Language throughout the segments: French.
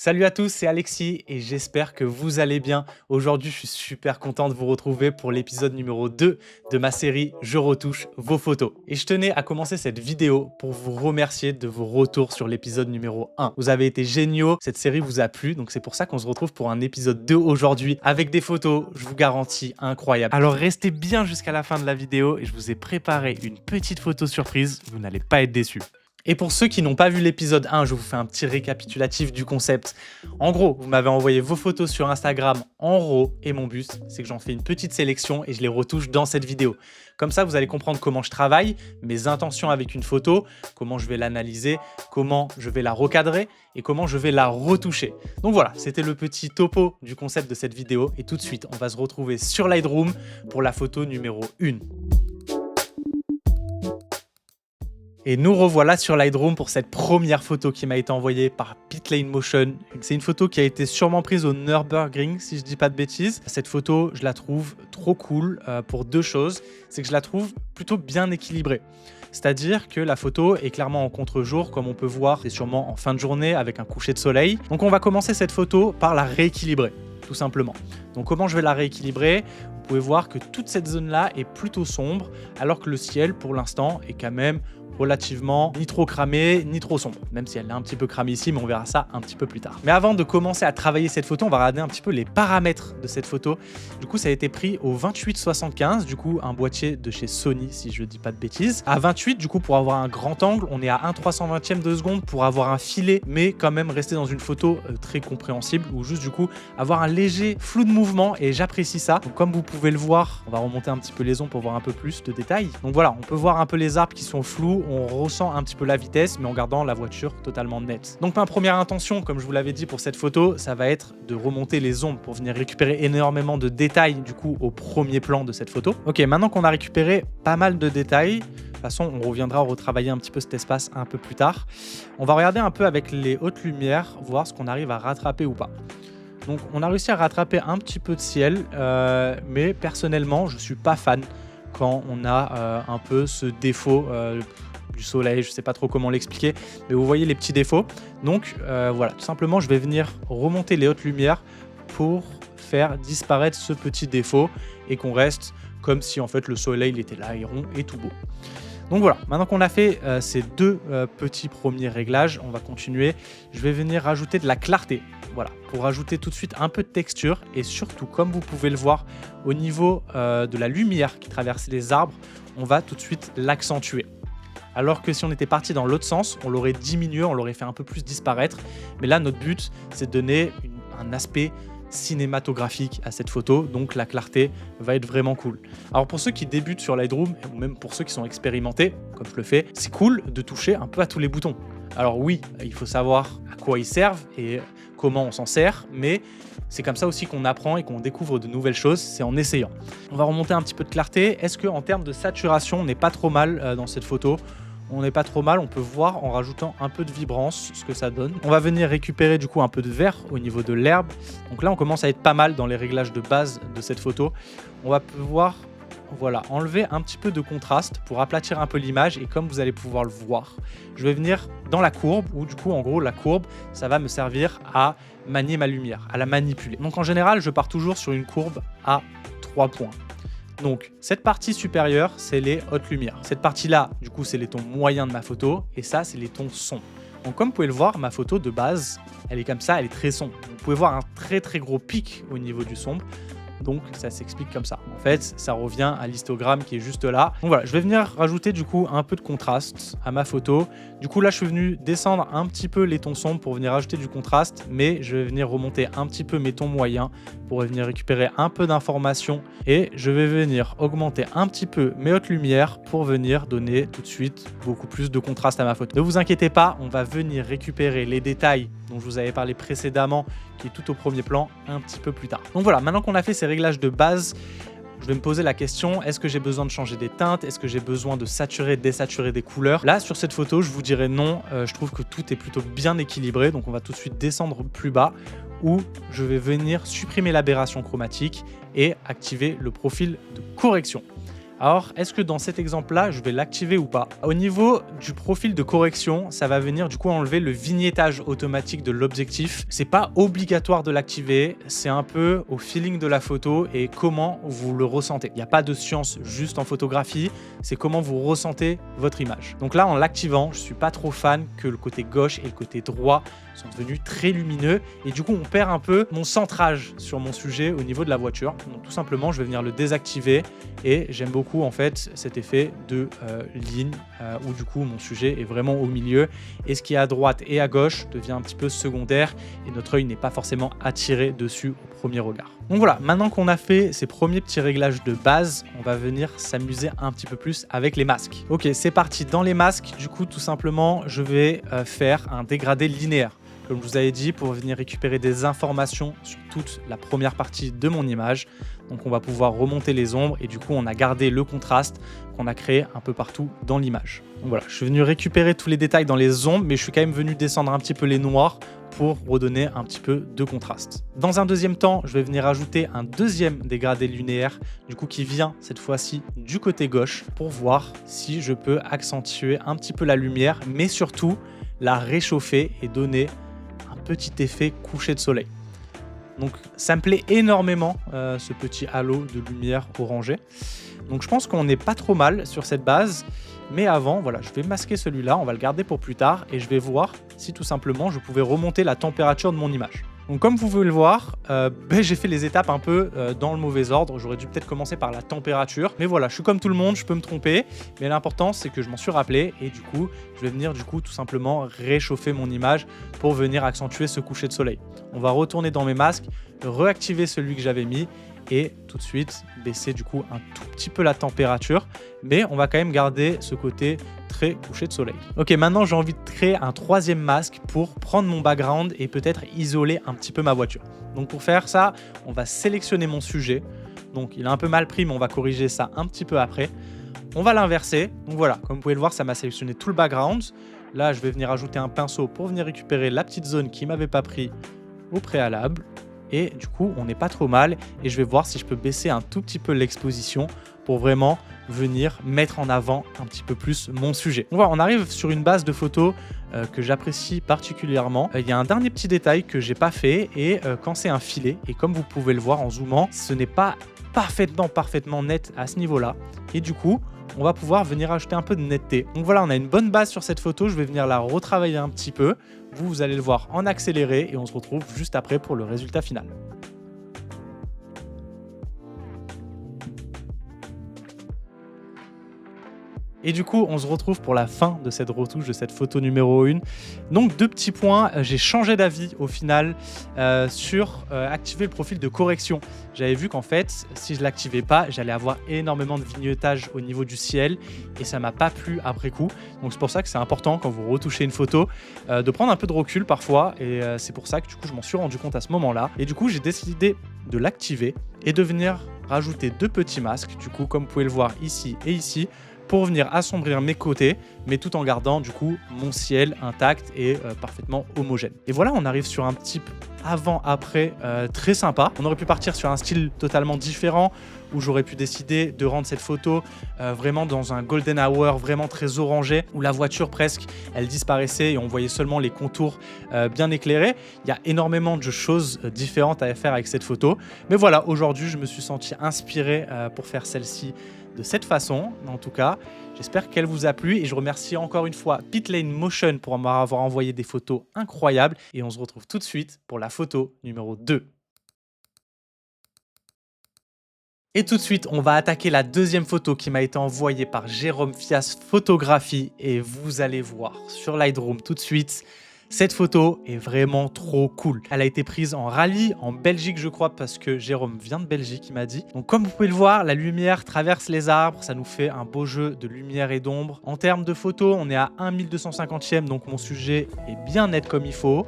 Salut à tous, c'est Alexis et j'espère que vous allez bien. Aujourd'hui, je suis super content de vous retrouver pour l'épisode numéro 2 de ma série Je retouche vos photos. Et je tenais à commencer cette vidéo pour vous remercier de vos retours sur l'épisode numéro 1. Vous avez été géniaux, cette série vous a plu, donc c'est pour ça qu'on se retrouve pour un épisode 2 aujourd'hui avec des photos, je vous garantis, incroyables. Alors restez bien jusqu'à la fin de la vidéo et je vous ai préparé une petite photo surprise, vous n'allez pas être déçus. Et pour ceux qui n'ont pas vu l'épisode 1, je vous fais un petit récapitulatif du concept. En gros, vous m'avez envoyé vos photos sur Instagram en RAW et mon but, c'est que j'en fais une petite sélection et je les retouche dans cette vidéo. Comme ça, vous allez comprendre comment je travaille, mes intentions avec une photo, comment je vais l'analyser, comment je vais la recadrer et comment je vais la retoucher. Donc voilà, c'était le petit topo du concept de cette vidéo et tout de suite, on va se retrouver sur Lightroom pour la photo numéro 1. Et nous revoilà sur Lightroom pour cette première photo qui m'a été envoyée par Pitlane Motion. C'est une photo qui a été sûrement prise au Nürburgring, si je dis pas de bêtises. Cette photo, je la trouve trop cool pour deux choses. C'est que je la trouve plutôt bien équilibrée. C'est-à-dire que la photo est clairement en contre-jour, comme on peut voir, c'est sûrement en fin de journée avec un coucher de soleil. Donc on va commencer cette photo par la rééquilibrer, tout simplement. Donc comment je vais la rééquilibrer ? Vous pouvez voir que toute cette zone-là est plutôt sombre, alors que le ciel, pour l'instant, est quand même relativement ni trop cramé ni trop sombre, même si elle est un petit peu cramée ici, mais on verra ça un petit peu plus tard. Mais avant de commencer à travailler cette photo, on va regarder un petit peu les paramètres de cette photo. Du coup, ça a été pris au 28-75, du coup un boîtier de chez Sony si je dis pas de bêtises. À 28, du coup pour avoir un grand angle, on est à 1/320e de seconde pour avoir un filet, mais quand même rester dans une photo très compréhensible, ou juste du coup avoir un léger flou de mouvement, et j'apprécie ça. Donc comme vous pouvez le voir, on va remonter un petit peu les ombres pour voir un peu plus de détails. Donc voilà, on peut voir un peu les arbres qui sont flous, on ressent un petit peu la vitesse, mais en gardant la voiture totalement nette. Donc ma première intention, comme je vous l'avais dit pour cette photo, ça va être de remonter les ombres pour venir récupérer énormément de détails du coup au premier plan de cette photo. Ok, maintenant qu'on a récupéré pas mal de détails, de toute façon on reviendra retravailler un petit peu cet espace un peu plus tard, on va regarder un peu avec les hautes lumières, voir ce qu'on arrive à rattraper ou pas. Donc on a réussi à rattraper un petit peu de ciel, mais personnellement je suis pas fan quand on a un peu ce défaut du soleil, je sais pas trop comment l'expliquer, mais vous voyez les petits défauts. Donc voilà, tout simplement je vais venir remonter les hautes lumières pour faire disparaître ce petit défaut et qu'on reste comme si en fait le soleil il était là et rond et tout beau. Donc voilà, maintenant qu'on a fait ces deux petits premiers réglages, on va continuer. Je vais venir rajouter de la clarté, voilà, pour rajouter tout de suite un peu de texture et surtout, comme vous pouvez le voir, au niveau de la lumière qui traverse les arbres, on va tout de suite l'accentuer. Alors que si on était parti dans l'autre sens, on l'aurait diminué, on l'aurait fait un peu plus disparaître. Mais là, notre but, c'est de donner un aspect cinématographique à cette photo, donc la clarté va être vraiment cool. Alors pour ceux qui débutent sur Lightroom, ou même pour ceux qui sont expérimentés, comme je le fais, c'est cool de toucher un peu à tous les boutons. Alors oui, il faut savoir à quoi ils servent et comment on s'en sert, mais c'est comme ça aussi qu'on apprend et qu'on découvre de nouvelles choses, c'est en essayant. On va remonter un petit peu de clarté. Est-ce qu'en termes de saturation, on n'est pas trop mal dans cette photo ? On n'est pas trop mal, on peut voir en rajoutant un peu de vibrance ce que ça donne. On va venir récupérer du coup un peu de vert au niveau de l'herbe. Donc là on commence à être pas mal dans les réglages de base de cette photo. On va pouvoir enlever un petit peu de contraste pour aplatir un peu l'image, et comme vous allez pouvoir le voir, je vais venir dans la courbe, où du coup en gros la courbe ça va me servir à manier ma lumière, à la manipuler. Donc en général je pars toujours sur une courbe à 3 points. Donc cette partie supérieure, c'est les hautes lumières. Cette partie-là, du coup, c'est les tons moyens de ma photo, et ça, c'est les tons sombres. Donc comme vous pouvez le voir, ma photo de base, elle est comme ça, elle est très sombre. Vous pouvez voir un très très gros pic au niveau du sombre. Donc ça s'explique comme ça. En fait, ça revient à l'histogramme qui est juste là. Donc voilà, je vais venir rajouter du coup un peu de contraste à ma photo. Du coup là, je suis venu descendre un petit peu les tons sombres pour venir ajouter du contraste, mais je vais venir remonter un petit peu mes tons moyens pour venir récupérer un peu d'informations, et je vais venir augmenter un petit peu mes hautes lumières pour venir donner tout de suite beaucoup plus de contraste à ma photo. Ne vous inquiétez pas, on va venir récupérer les détails dont je vous avais parlé précédemment, qui est tout au premier plan, un petit peu plus tard. Donc voilà, maintenant qu'on a fait ces réglages de base, je vais me poser la question, est-ce que j'ai besoin de changer des teintes? Est-ce que j'ai besoin de saturer, désaturer des couleurs? Là, sur cette photo, je vous dirais non. Je trouve que tout est plutôt bien équilibré. Donc on va tout de suite descendre plus bas, où je vais venir supprimer l'aberration chromatique et activer le profil de correction. Alors, est-ce que dans cet exemple-là, je vais l'activer ou pas? Au niveau du profil de correction, ça va venir du coup enlever le vignettage automatique de l'objectif. C'est pas obligatoire de l'activer, c'est un peu au feeling de la photo et comment vous le ressentez. Il n'y a pas de science juste en photographie, c'est comment vous ressentez votre image. Donc là, en l'activant, je suis pas trop fan que le côté gauche et le côté droit sont devenus très lumineux et du coup, on perd un peu mon centrage sur mon sujet au niveau de la voiture. Donc tout simplement, je vais venir le désactiver et j'aime beaucoup en fait cet effet de ligne où du coup mon sujet est vraiment au milieu et ce qui est à droite et à gauche devient un petit peu secondaire et notre œil n'est pas forcément attiré dessus au premier regard. Donc voilà, maintenant qu'on a fait ces premiers petits réglages de base, on va venir s'amuser un petit peu plus avec les masques. Ok, c'est parti. Dans les masques, du coup, tout simplement, je vais faire un dégradé linéaire. Comme je vous avais dit, pour venir récupérer des informations sur toute la première partie de mon image. Donc on va pouvoir remonter les ombres et du coup on a gardé le contraste qu'on a créé un peu partout dans l'image. Donc voilà, je suis venu récupérer tous les détails dans les ombres, mais je suis quand même venu descendre un petit peu les noirs pour redonner un petit peu de contraste. Dans un deuxième temps, je vais venir ajouter un deuxième dégradé linéaire, du coup qui vient cette fois-ci du côté gauche pour voir si je peux accentuer un petit peu la lumière, mais surtout la réchauffer et donner petit effet coucher de soleil. Donc ça me plaît énormément ce petit halo de lumière orangée. Donc je pense qu'on n'est pas trop mal sur cette base. Mais avant, voilà, je vais masquer celui-là, on va le garder pour plus tard et je vais voir si tout simplement je pouvais remonter la température de mon image. Donc comme vous pouvez le voir, j'ai fait les étapes un peu dans le mauvais ordre. J'aurais dû peut-être commencer par la température. Mais voilà, je suis comme tout le monde, je peux me tromper. Mais l'important, c'est que je m'en suis rappelé. Et du coup, je vais venir tout simplement réchauffer mon image pour venir accentuer ce coucher de soleil. On va retourner dans mes masques, réactiver celui que j'avais mis et tout de suite baisser du coup un tout petit peu la température. Mais on va quand même garder ce côté très coucher de soleil. Ok, maintenant j'ai envie de créer un troisième masque pour prendre mon background et peut-être isoler un petit peu ma voiture. Donc pour faire ça, on va sélectionner mon sujet. Donc il est un peu mal pris, mais on va corriger ça un petit peu après. On va l'inverser. Donc voilà, comme vous pouvez le voir, ça m'a sélectionné tout le background. Là, je vais venir ajouter un pinceau pour venir récupérer la petite zone qui m'avait pas pris au préalable. Et du coup, on n'est pas trop mal. Et je vais voir si je peux baisser un tout petit peu l'exposition pour vraiment venir mettre en avant un petit peu plus mon sujet. Donc voilà, on arrive sur une base de photos que j'apprécie particulièrement. Il y a un dernier petit détail que j'ai pas fait et quand c'est un filet, et comme vous pouvez le voir en zoomant, ce n'est pas parfaitement net à ce niveau-là. Et du coup, on va pouvoir venir ajouter un peu de netteté. Donc voilà, on a une bonne base sur cette photo. Je vais venir la retravailler un petit peu. Vous allez le voir en accéléré et on se retrouve juste après pour le résultat final. Et du coup, on se retrouve pour la fin de cette retouche de cette photo numéro 1. Donc, deux petits points. J'ai changé d'avis au final sur activer le profil de correction. J'avais vu qu'en fait, si je ne l'activais pas, j'allais avoir énormément de vignettage au niveau du ciel et ça ne m'a pas plu après coup. Donc, c'est pour ça que c'est important quand vous retouchez une photo de prendre un peu de recul parfois. Et c'est pour ça que du coup, je m'en suis rendu compte à ce moment-là. Et du coup, j'ai décidé de l'activer et de venir rajouter deux petits masques. Du coup, comme vous pouvez le voir ici et ici, pour venir assombrir mes côtés, mais tout en gardant du coup mon ciel intact et parfaitement homogène. Et voilà, on arrive sur un type avant-après très sympa. On aurait pu partir sur un style totalement différent où j'aurais pu décider de rendre cette photo vraiment dans un golden hour, vraiment très orangé, où la voiture presque, elle disparaissait et on voyait seulement les contours bien éclairés. Il y a énormément de choses différentes à faire avec cette photo. Mais voilà, aujourd'hui, je me suis senti inspiré pour faire celle-ci de cette façon. En tout cas, j'espère qu'elle vous a plu et je remercie encore une fois Pitlane Motion pour m'avoir envoyé des photos incroyables et on se retrouve tout de suite pour la photo numéro 2. Et tout de suite, on va attaquer la deuxième photo qui m'a été envoyée par Jérôme Fias Photographie et vous allez voir sur Lightroom tout de suite. Cette photo est vraiment trop cool. Elle a été prise en rallye, en Belgique je crois, parce que Jérôme vient de Belgique, il m'a dit. Donc comme vous pouvez le voir, la lumière traverse les arbres, ça nous fait un beau jeu de lumière et d'ombre. En termes de photos, on est à 1 250e, donc mon sujet est bien net comme il faut.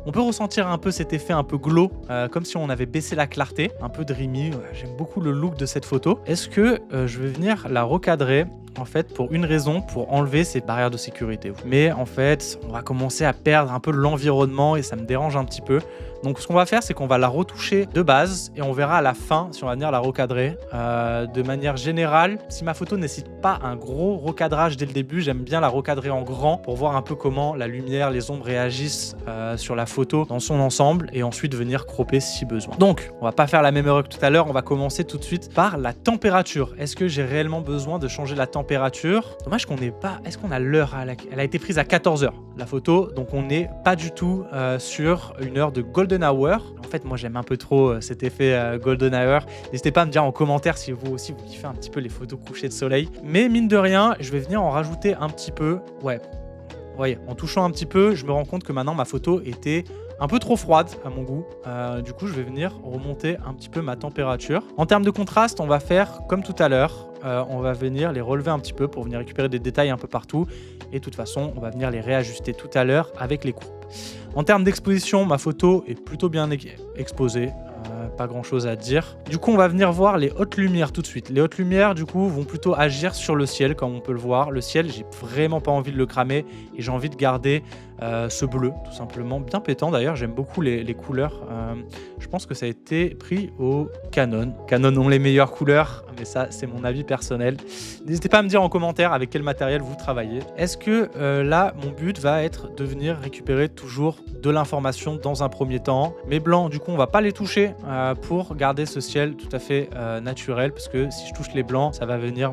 On peut ressentir un peu cet effet un peu glow, comme si on avait baissé la clarté, un peu dreamy. J'aime beaucoup le look de cette photo. Est-ce que je vais venir la recadrer en fait, pour une raison, pour enlever ces barrières de sécurité. Mais en fait, on va commencer à perdre un peu l'environnement et ça me dérange un petit peu. Donc ce qu'on va faire, c'est qu'on va la retoucher de base et on verra à la fin si on va venir la recadrer. De manière générale, si ma photo ne nécessite pas un gros recadrage dès le début, j'aime bien la recadrer en grand pour voir un peu comment la lumière, les ombres réagissent sur la photo dans son ensemble et ensuite venir cropper si besoin. Donc on va pas faire la même erreur que tout à l'heure, on va commencer tout de suite par la température. Est-ce que j'ai réellement besoin de changer la température? Dommage qu'on n'ait pas... Est-ce qu'on a l'heure? Elle a été prise à 14 h la photo, donc on n'est pas du tout sur une heure de golden hour. En fait, moi j'aime un peu trop cet effet golden hour. N'hésitez pas à me dire en commentaire si vous aussi vous kiffez un petit peu les photos couchées de soleil. Mais mine de rien, je vais venir en rajouter un petit peu. Ouais, vous voyez, en touchant un petit peu, je me rends compte que maintenant ma photo était un peu trop froide à mon goût. Du coup, je vais venir remonter un petit peu ma température. En termes de contraste, on va faire comme tout à l'heure. On va venir les relever un petit peu pour venir récupérer des détails un peu partout. Et de toute façon, on va venir les réajuster tout à l'heure avec les courbes. En termes d'exposition, ma photo est plutôt bien exposée. Pas grand chose à dire. Du coup, on va venir voir les hautes lumières tout de suite. Les hautes lumières, du coup, vont plutôt agir sur le ciel, comme on peut le voir. Le ciel, j'ai vraiment pas envie de le cramer et j'ai envie de garder ce bleu, tout simplement. Bien pétant d'ailleurs, j'aime beaucoup les couleurs. Je pense que ça a été pris au Canon. Canon ont les meilleures couleurs, mais ça, c'est mon avis personnel. N'hésitez pas à me dire en commentaire avec quel matériel vous travaillez. Est-ce que là, mon but va être de venir récupérer toujours de l'information dans un premier temps. Mes blancs, du coup, on va pas les toucher pour garder ce ciel tout à fait naturel, parce que si je touche les blancs, ça va venir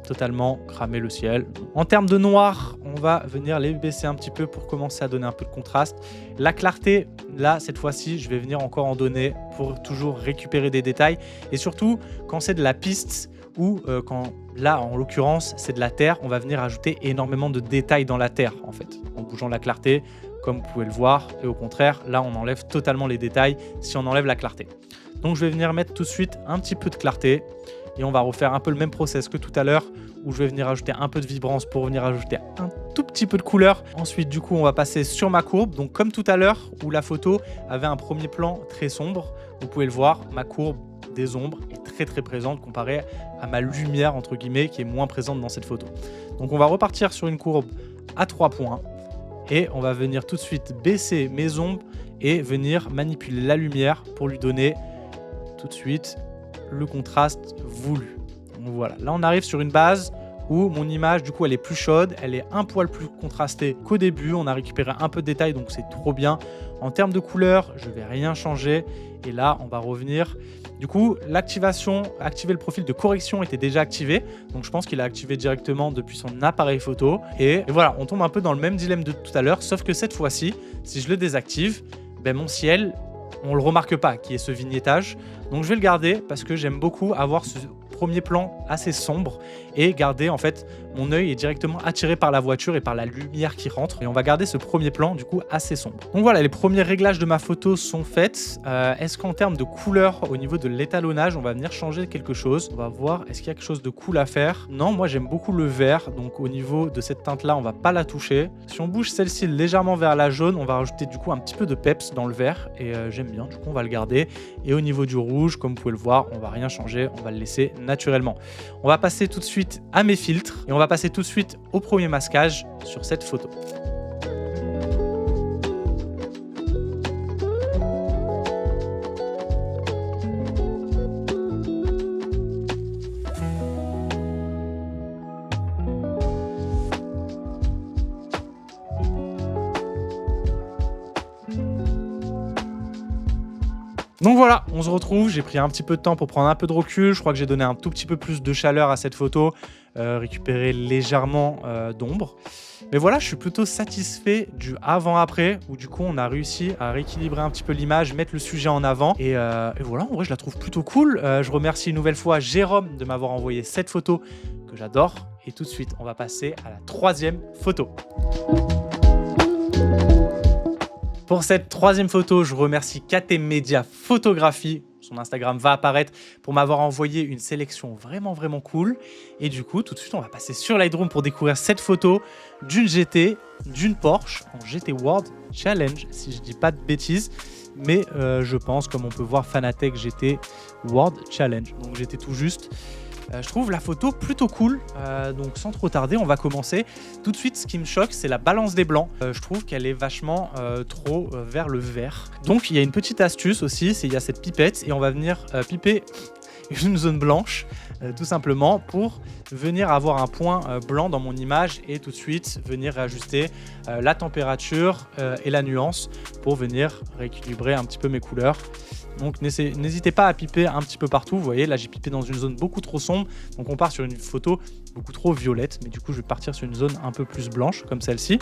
totalement cramer le ciel. En termes de noir, on va venir les baisser un petit peu pour commencer à donner un peu de contraste. La clarté, là, cette fois-ci, je vais venir encore en donner pour toujours récupérer des détails. Et surtout, quand c'est de la piste ou quand, là, en l'occurrence, c'est de la terre, on va venir ajouter énormément de détails dans la terre, en fait, en bougeant la clarté, comme vous pouvez le voir. Et au contraire, là, on enlève totalement les détails si on enlève la clarté. Donc, je vais venir mettre tout de suite un petit peu de clarté. Et on va refaire un peu le même process que tout à l'heure où je vais venir ajouter un peu de vibrance pour venir ajouter un tout petit peu de couleur. Ensuite, du coup, on va passer sur ma courbe. Donc, comme tout à l'heure où la photo avait un premier plan très sombre, vous pouvez le voir, ma courbe des ombres est très présente comparée à ma lumière, entre guillemets, qui est moins présente dans cette photo. Donc, on va repartir sur une courbe à 3 points et on va venir tout de suite baisser mes ombres et venir manipuler la lumière pour lui donner tout de suite le contraste voulu. Donc voilà, là on arrive sur une base où mon image du coup elle est plus chaude, elle est un poil plus contrastée qu'au début, on a récupéré un peu de détails donc c'est trop bien. En termes de couleur, je vais rien changer et là on va revenir. Du coup, l'activation, activer le profil de correction était déjà activé, donc je pense qu'il a activé directement depuis son appareil photo. Et voilà, on tombe un peu dans le même dilemme de tout à l'heure, sauf que cette fois-ci, si je le désactive, ben mon ciel, on le remarque pas, qui est ce vignettage. Donc je vais le garder parce que j'aime beaucoup avoir ce premier plan assez sombre et garder en fait mon œil est directement attiré par la voiture et par la lumière qui rentre et on va garder ce premier plan du coup assez sombre. Donc voilà, les premiers réglages de ma photo sont faits. Est-ce qu'en termes de couleur au niveau de l'étalonnage on va venir changer quelque chose? On va voir, est-ce qu'il y a quelque chose de cool à faire? Non, moi j'aime beaucoup le vert, donc au niveau de cette teinte là on va pas la toucher. Si on bouge celle-ci légèrement vers la jaune, on va rajouter du coup un petit peu de peps dans le vert et j'aime bien, du coup on va le garder. Et au niveau du rouge, comme vous pouvez le voir, on va rien changer, on va le laisser naturellement. On va passer tout de suite à mes filtres et on va passer tout de suite au premier masquage sur cette photo. Donc voilà, on se retrouve, j'ai pris un petit peu de temps pour prendre un peu de recul, je crois que j'ai donné un tout petit peu plus de chaleur à cette photo, récupéré légèrement d'ombre. Mais voilà, je suis plutôt satisfait du avant-après, où du coup on a réussi à rééquilibrer un petit peu l'image, mettre le sujet en avant. Et voilà, en vrai je la trouve plutôt cool. Je remercie une nouvelle fois Jérôme de m'avoir envoyé cette photo que j'adore. Et tout de suite, on va passer à la troisième photo. Pour cette troisième photo, je remercie KT Media Photographie. Son Instagram va apparaître pour m'avoir envoyé une sélection vraiment cool. Et du coup, tout de suite, on va passer sur Lightroom pour découvrir cette photo d'une GT, d'une Porsche en GT World Challenge, si je dis pas de bêtises. Mais je pense, comme on peut voir, Fanatec GT World Challenge. Donc GT tout juste. Je trouve la photo plutôt cool. Donc sans trop tarder, on va commencer. Tout de suite, ce qui me choque, c'est la balance des blancs. Je trouve qu'elle est vachement trop vers le vert. Donc il y a une petite astuce aussi, c'est il y a cette pipette et on va venir piper une zone blanche tout simplement pour venir avoir un point blanc dans mon image et tout de suite venir réajuster la température et la nuance pour venir rééquilibrer un petit peu mes couleurs. Donc n'hésitez pas à piper un petit peu partout. Vous voyez, là j'ai pipé dans une zone beaucoup trop sombre. Donc on part sur une photo beaucoup trop violette. Mais du coup, je vais partir sur une zone un peu plus blanche, comme celle-ci.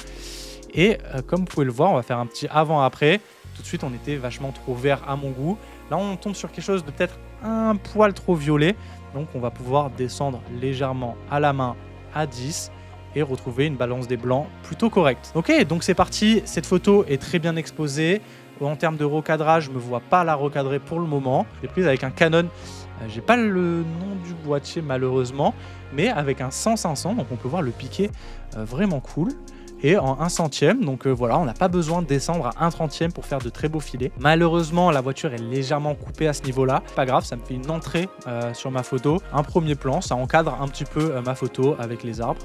Et comme vous pouvez le voir, on va faire un petit avant-après. Tout de suite, on était vachement trop vert à mon goût. Là, on tombe sur quelque chose de peut-être un poil trop violet. Donc on va pouvoir descendre légèrement à la main à 10 et retrouver une balance des blancs plutôt correcte. Ok, donc c'est parti. Cette photo est très bien exposée. En termes de recadrage, je ne me vois pas la recadrer pour le moment. Je l'ai prise avec un Canon. J'ai pas le nom du boîtier malheureusement, mais avec un 100-500, donc on peut voir le piqué vraiment cool. Et en 1/100e, donc voilà, on n'a pas besoin de descendre à 1/30e pour faire de très beaux filets. Malheureusement, la voiture est légèrement coupée à ce niveau-là. Pas grave, ça me fait une entrée sur ma photo. Un premier plan, ça encadre un petit peu ma photo avec les arbres.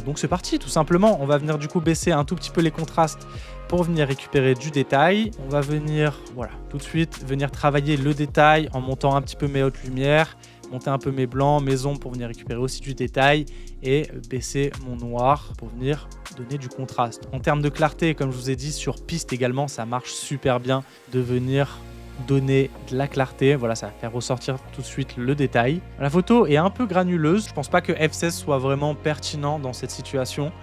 Donc c'est parti, tout simplement. On va venir du coup baisser un tout petit peu les contrastes pour venir récupérer du détail. On va venir, voilà, tout de suite, venir travailler le détail en montant un petit peu mes hautes lumières, monter un peu mes blancs, mes ombres pour venir récupérer aussi du détail et baisser mon noir pour venir donner du contraste. En termes de clarté, comme je vous ai dit, sur piste également, ça marche super bien de venir donner de la clarté. Voilà, ça va faire ressortir tout de suite le détail. La photo est un peu granuleuse. Je pense pas que f16 soit vraiment pertinent dans cette situation.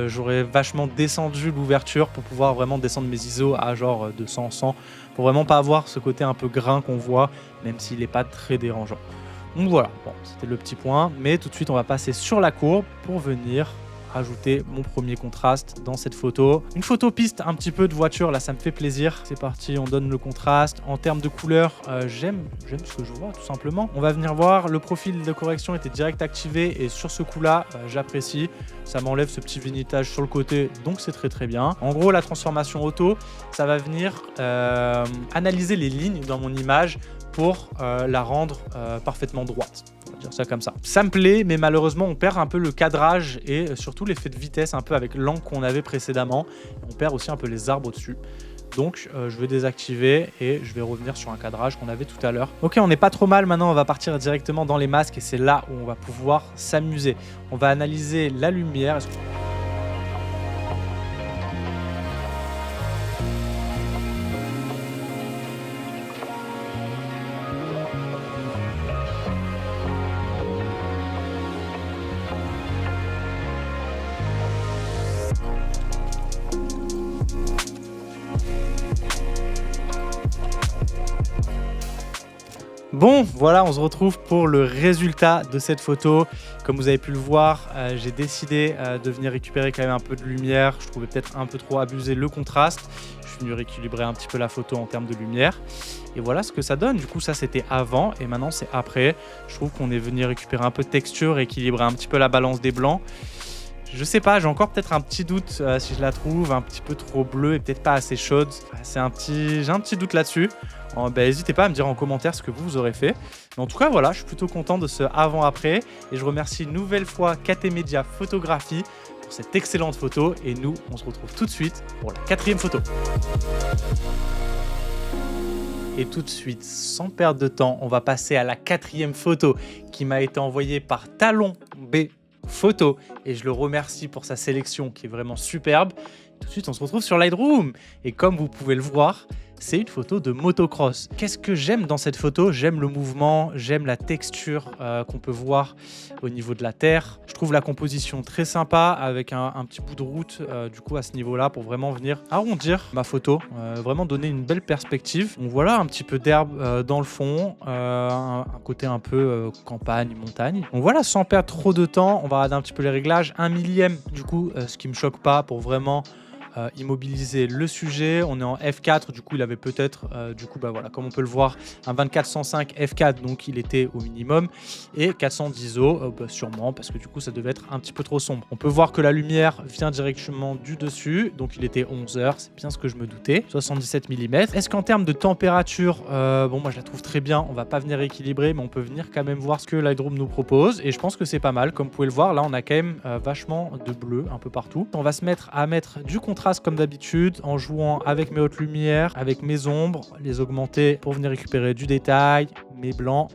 J'aurais vachement descendu l'ouverture pour pouvoir vraiment descendre mes ISO à genre 200-100 pour vraiment pas avoir ce côté un peu grain qu'on voit, même s'il n'est pas très dérangeant. Donc voilà, bon, c'était le petit point, mais tout de suite on va passer sur la courbe pour venir rajouter mon premier contraste dans cette photo. Une photo piste un petit peu de voiture, là ça me fait plaisir. C'est parti, on donne le contraste. En termes de couleur, j'aime ce que je vois tout simplement. On va venir voir, le profil de correction était direct activé et sur ce coup-là, j'apprécie. Ça m'enlève ce petit vignetage sur le côté, donc c'est très très bien. En gros, la transformation auto, ça va venir analyser les lignes dans mon image pour la rendre parfaitement droite. On va dire ça comme ça. Ça me plaît, mais malheureusement, on perd un peu le cadrage et surtout l'effet de vitesse un peu avec l'angle qu'on avait précédemment. On perd aussi un peu les arbres au-dessus. Donc, je vais désactiver et je vais revenir sur un cadrage qu'on avait tout à l'heure. Ok, on n'est pas trop mal. Maintenant, on va partir directement dans les masques et c'est là où on va pouvoir s'amuser. On va analyser la lumière. Bon, voilà, on se retrouve pour le résultat de cette photo. Comme vous avez pu le voir, j'ai décidé de venir récupérer quand même un peu de lumière. Je trouvais peut-être un peu trop abusé le contraste. Je suis venu rééquilibrer un petit peu la photo en termes de lumière. Et voilà ce que ça donne. Du coup, ça, c'était avant et maintenant, c'est après. Je trouve qu'on est venu récupérer un peu de texture, équilibrer un petit peu la balance des blancs. Je sais pas, j'ai encore peut-être un petit doute si je la trouve un petit peu trop bleue et peut-être pas assez chaude. J'ai un petit doute là-dessus. N'hésitez pas à me dire en commentaire ce que vous aurez fait. Mais en tout cas, voilà, je suis plutôt content de ce avant-après. Et je remercie une nouvelle fois KT Media Photographie pour cette excellente photo. Et nous, on se retrouve tout de suite pour la 4e photo. Et tout de suite, sans perdre de temps, on va passer à la 4e photo qui m'a été envoyée par Talon B Photo. Et je le remercie pour sa sélection qui est vraiment superbe. Tout de suite, on se retrouve sur Lightroom. Et comme vous pouvez le voir, c'est une photo de motocross. Qu'est-ce que j'aime dans cette photo? J'aime le mouvement, j'aime la texture qu'on peut voir au niveau de la terre. Je trouve la composition très sympa avec un petit bout de route du coup à ce niveau-là pour vraiment venir arrondir ma photo, vraiment donner une belle perspective. Donc voilà, un petit peu d'herbe dans le fond, un côté un peu campagne, montagne. Donc voilà, sans perdre trop de temps, on va regarder un petit peu les réglages. 1 millième du coup, ce qui me choque pas pour vraiment immobiliser le sujet. On est en f4, du coup il avait peut-être, voilà, comme on peut le voir, un 24-105 f4, donc il était au minimum, et 410 ISO, sûrement, parce que du coup ça devait être un petit peu trop sombre. On peut voir que la lumière vient directement du dessus, donc il était 11 h, c'est bien ce que je me doutais, 77 mm. Est-ce qu'en termes de température, bon moi je la trouve très bien, on va pas venir équilibrer, mais on peut venir quand même voir ce que Lightroom nous propose, et je pense que c'est pas mal. Comme vous pouvez le voir, là on a quand même vachement de bleu un peu partout. On va se mettre à mettre du contraste comme d'habitude, en jouant avec mes hautes lumières, avec mes ombres, les augmenter pour venir récupérer du détail, mes blancs,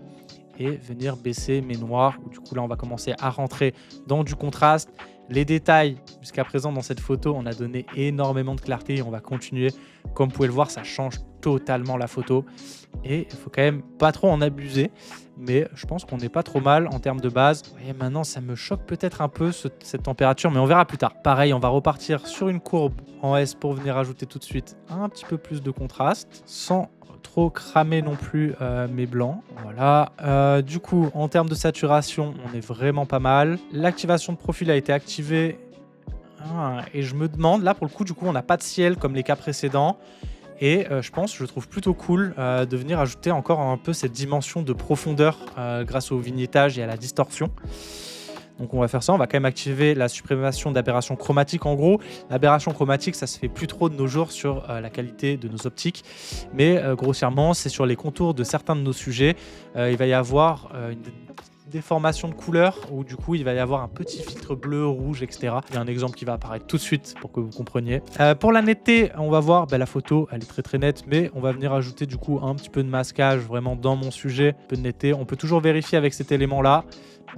et venir baisser mes noirs. Du coup là on va commencer à rentrer dans du contraste. Les détails, jusqu'à présent dans cette photo, on a donné énormément de clarté et on va continuer. Comme vous pouvez le voir, ça change totalement la photo et il faut quand même pas trop en abuser, mais je pense qu'on n'est pas trop mal en termes de base. Vous voyez, maintenant ça me choque peut-être un peu cette température, mais on verra plus tard. Pareil, on va repartir sur une courbe en S pour venir ajouter tout de suite un petit peu plus de contraste sans trop cramer non plus mes blancs. Voilà. Du coup, en termes de saturation, on est vraiment pas mal. L'activation de profil a été activée. Et je me demande, là pour le coup, du coup, on n'a pas de ciel comme les cas précédents. Et je trouve plutôt cool de venir ajouter encore un peu cette dimension de profondeur grâce au vignettage et à la distorsion. Donc on va faire ça, on va quand même activer la suprémation d'aberration chromatique. En gros, l'aberration chromatique, ça se fait plus trop de nos jours sur la qualité de nos optiques, mais grossièrement, c'est sur les contours de certains de nos sujets. Il va y avoir une déformation de couleur où du coup il va y avoir un petit filtre bleu, rouge, etc. Il y a un exemple qui va apparaître tout de suite pour que vous compreniez. Pour la netteté, on va voir la photo, elle est très très nette, mais on va venir ajouter du coup un petit peu de masquage vraiment dans mon sujet, un peu de netteté. On peut toujours vérifier avec cet élément là.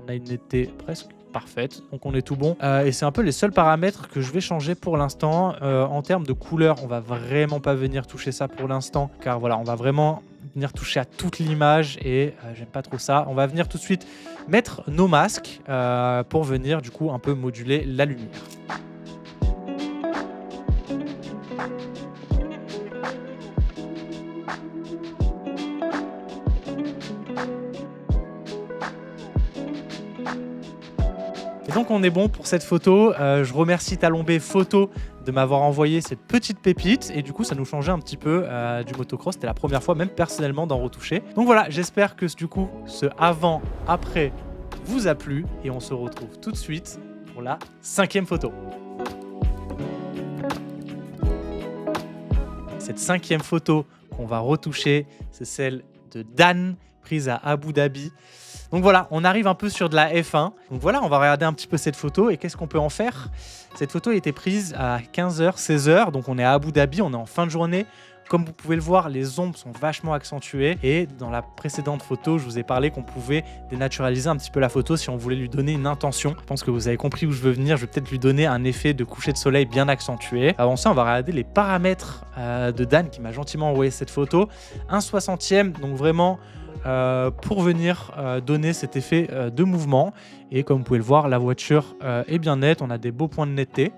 On a une netteté presque parfaite, donc on est tout bon. Et c'est un peu les seuls paramètres que je vais changer pour l'instant. En termes de couleur, on va vraiment pas venir toucher ça pour l'instant, car voilà, on va vraiment venir toucher à toute l'image et j'aime pas trop ça. On va venir tout de suite mettre nos masques pour venir du coup un peu moduler la lumière. Et donc on est bon pour cette photo. Je remercie Talon B Photo de m'avoir envoyé cette petite pépite et du coup ça nous changeait un petit peu du motocross. C'était la première fois même personnellement d'en retoucher. Donc voilà, j'espère que du coup ce avant-après vous a plu et on se retrouve tout de suite pour la 5e photo. Cette 5e photo qu'on va retoucher, c'est celle de Dan, prise à Abu Dhabi. Donc voilà, on arrive un peu sur de la F1. Donc voilà, on va regarder un petit peu cette photo et qu'est-ce qu'on peut en faire. Cette photo a été prise à 15 h, 16 h, donc on est à Abu Dhabi, on est en fin de journée. Comme vous pouvez le voir, les ombres sont vachement accentuées et dans la précédente photo, je vous ai parlé qu'on pouvait dénaturaliser un petit peu la photo si on voulait lui donner une intention. Je pense que vous avez compris où je veux venir, je vais peut-être lui donner un effet de coucher de soleil bien accentué. Avant ça, on va regarder les paramètres de Dan qui m'a gentiment envoyé cette photo. 1/60e, donc vraiment pour venir donner cet effet de mouvement. Et comme vous pouvez le voir, la voiture est bien nette, on a des beaux points de netteté.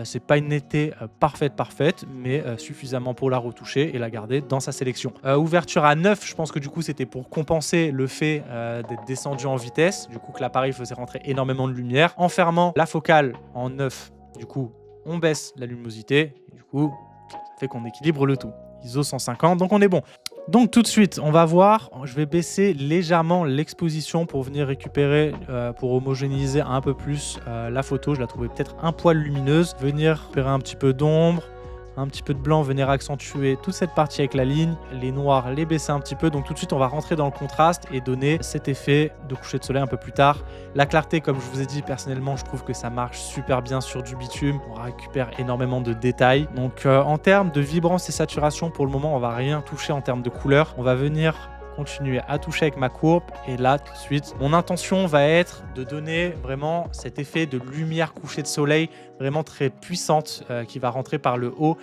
C'est pas une netteté parfaite, mais suffisamment pour la retoucher et la garder dans sa sélection. Ouverture à 9, je pense que du coup c'était pour compenser le fait d'être descendu en vitesse, du coup que l'appareil faisait rentrer énormément de lumière. En fermant la focale en 9, du coup on baisse la luminosité, et du coup ça fait qu'on équilibre le tout. ISO 150, donc on est bon. Donc tout de suite, on va voir, je vais baisser légèrement l'exposition pour venir récupérer, pour homogénéiser un peu plus la photo. Je la trouvais peut-être un poil lumineuse. Venir récupérer un petit peu d'ombre, un petit peu de blanc, venir accentuer toute cette partie avec la ligne. Les noirs, les baisser un petit peu. Donc tout de suite, on va rentrer dans le contraste et donner cet effet de coucher de soleil un peu plus tard. La clarté, comme je vous ai dit, personnellement, je trouve que ça marche super bien sur du bitume. On récupère énormément de détails. Donc en termes de vibrance et saturation, pour le moment, on va rien toucher en termes de couleur. On va venir continuer à toucher avec ma courbe et là tout de suite mon intention va être de donner vraiment cet effet de lumière couchée de soleil vraiment très puissante qui va rentrer par le haut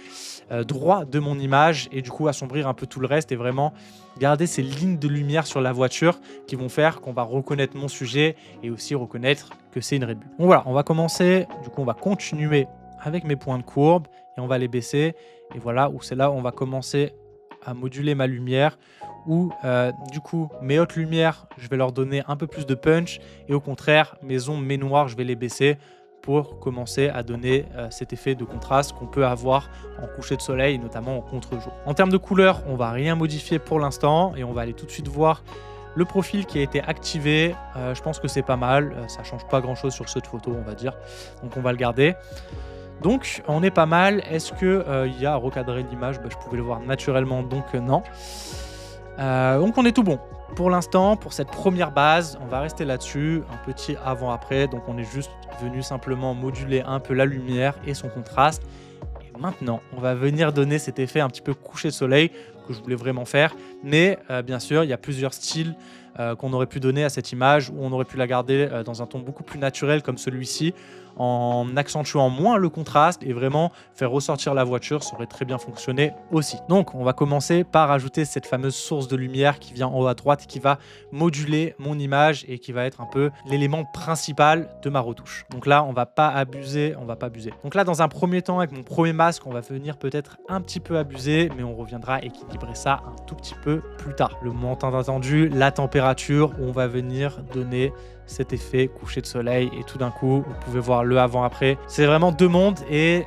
droit de mon image et du coup assombrir un peu tout le reste et vraiment garder ces lignes de lumière sur la voiture qui vont faire qu'on va reconnaître mon sujet et aussi reconnaître que c'est une Red Bull. Donc voilà, on va commencer, du coup on va continuer avec mes points de courbe et on va les baisser et voilà où c'est là où on va commencer à moduler ma lumière où du coup mes hautes lumières je vais leur donner un peu plus de punch et au contraire mes ombres, mes noirs je vais les baisser pour commencer à donner cet effet de contraste qu'on peut avoir en coucher de soleil, notamment en contre-jour. En termes de couleur, on va rien modifier pour l'instant et on va aller tout de suite voir le profil qui a été activé. Je pense que c'est pas mal, ça change pas grand chose sur cette photo, on va dire, donc on va le garder. Donc on est pas mal. Est-ce que y a à recadrer l'image? Je pouvais le voir naturellement, donc non. Donc on est tout bon. Pour l'instant, pour cette première base, on va rester là-dessus. Un petit avant-après. Donc on est juste venu simplement moduler un peu la lumière et son contraste. Et maintenant, on va venir donner cet effet un petit peu coucher de soleil que je voulais vraiment faire. Mais bien sûr, il y a plusieurs styles qu'on aurait pu donner à cette image, où on aurait pu la garder dans un ton beaucoup plus naturel comme celui-ci, en accentuant moins le contraste et vraiment faire ressortir la voiture, ça aurait très bien fonctionné aussi. Donc on va commencer par ajouter cette fameuse source de lumière qui vient en haut à droite, qui va moduler mon image et qui va être un peu l'élément principal de ma retouche. Donc là on va pas abuser, Donc là dans un premier temps, avec mon premier masque, on va venir peut-être un petit peu abuser, mais on reviendra équilibrer ça un tout petit peu plus tard. Le moment tant attendu, la température, où on va venir donner cet effet coucher de soleil et tout d'un coup vous pouvez voir le avant-après. C'est vraiment deux mondes et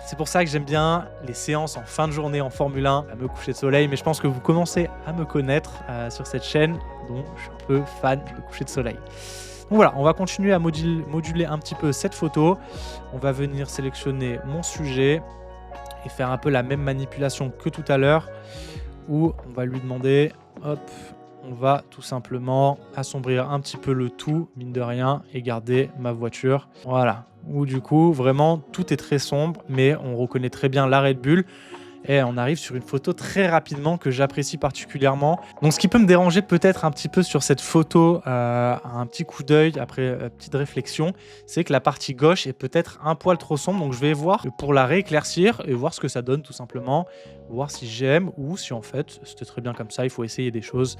c'est pour ça que j'aime bien les séances en fin de journée en Formule 1, à me coucher de soleil, mais je pense que vous commencez à me connaître sur cette chaîne, dont je suis un peu fan de coucher de soleil. Donc voilà, on va continuer à moduler un petit peu cette photo. On va venir sélectionner mon sujet et faire un peu la même manipulation que tout à l'heure, où on va lui demander, hop, on va tout simplement assombrir un petit peu le tout, mine de rien, et garder ma voiture. Voilà, où du coup, vraiment, tout est très sombre, mais on reconnaît très bien la Red Bull. Et on arrive sur une photo très rapidement que j'apprécie particulièrement. Donc ce qui peut me déranger peut-être un petit peu sur cette photo, un petit coup d'œil après petite réflexion, c'est que la partie gauche est peut-être un poil trop sombre. Donc je vais voir pour la rééclaircir et voir ce que ça donne tout simplement. Voir si j'aime ou si en fait c'était très bien comme ça. Il faut essayer des choses,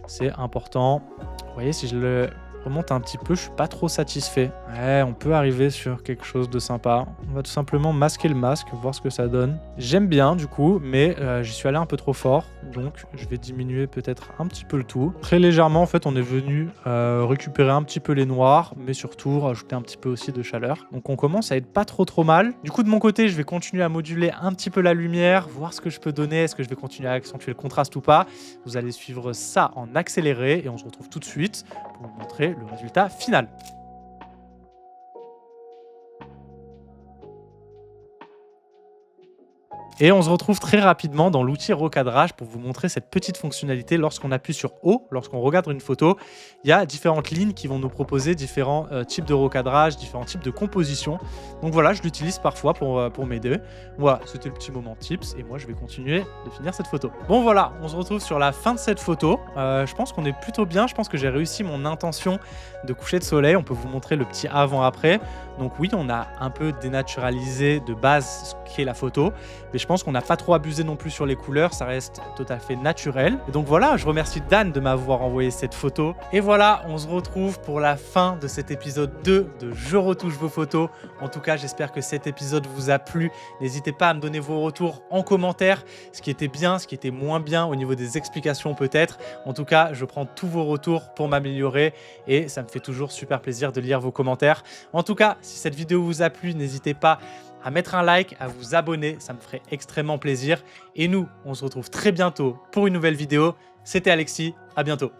c'est important. Vous voyez, si je le remonte un petit peu, je suis pas trop satisfait. Ouais, on peut arriver sur quelque chose de sympa. On va tout simplement masquer le masque, voir ce que ça donne. J'aime bien du coup, mais j'y suis allé un peu trop fort, donc je vais diminuer peut-être un petit peu le tout. Très légèrement, en fait, on est venu récupérer un petit peu les noirs, mais surtout rajouter un petit peu aussi de chaleur. Donc on commence à être pas trop mal. Du coup, de mon côté, je vais continuer à moduler un petit peu la lumière, voir ce que je peux donner, est-ce que je vais continuer à accentuer le contraste ou pas. Vous allez suivre ça en accéléré et on se retrouve tout de suite pour vous montrer le résultat final. Et on se retrouve très rapidement dans l'outil recadrage pour vous montrer cette petite fonctionnalité. Lorsqu'on appuie sur O, lorsqu'on regarde une photo, il y a différentes lignes qui vont nous proposer différents types de recadrage, différents types de composition. Donc voilà, je l'utilise parfois pour m'aider. Voilà, c'était le petit moment tips et moi je vais continuer de finir cette photo. Bon voilà, on se retrouve sur la fin de cette photo. Je pense qu'on est plutôt bien, je pense que j'ai réussi mon intention de coucher de soleil. On peut vous montrer le petit avant-après. Donc oui, on a un peu dénaturalisé de base ce qu'est la photo, mais je pense qu'on n'a pas trop abusé non plus sur les couleurs, ça reste tout à fait naturel. Et donc voilà, je remercie Dan de m'avoir envoyé cette photo. Et voilà, on se retrouve pour la fin de cet épisode 2 de Je retouche vos photos. En tout cas, j'espère que cet épisode vous a plu. N'hésitez pas à me donner vos retours en commentaire, ce qui était bien, ce qui était moins bien au niveau des explications peut-être. En tout cas, je prends tous vos retours pour m'améliorer et ça me fait toujours super plaisir de lire vos commentaires. En tout cas, si cette vidéo vous a plu, n'hésitez pas à mettre un like, à vous abonner, ça me ferait extrêmement plaisir. Et nous, on se retrouve très bientôt pour une nouvelle vidéo. C'était Alexis, à bientôt.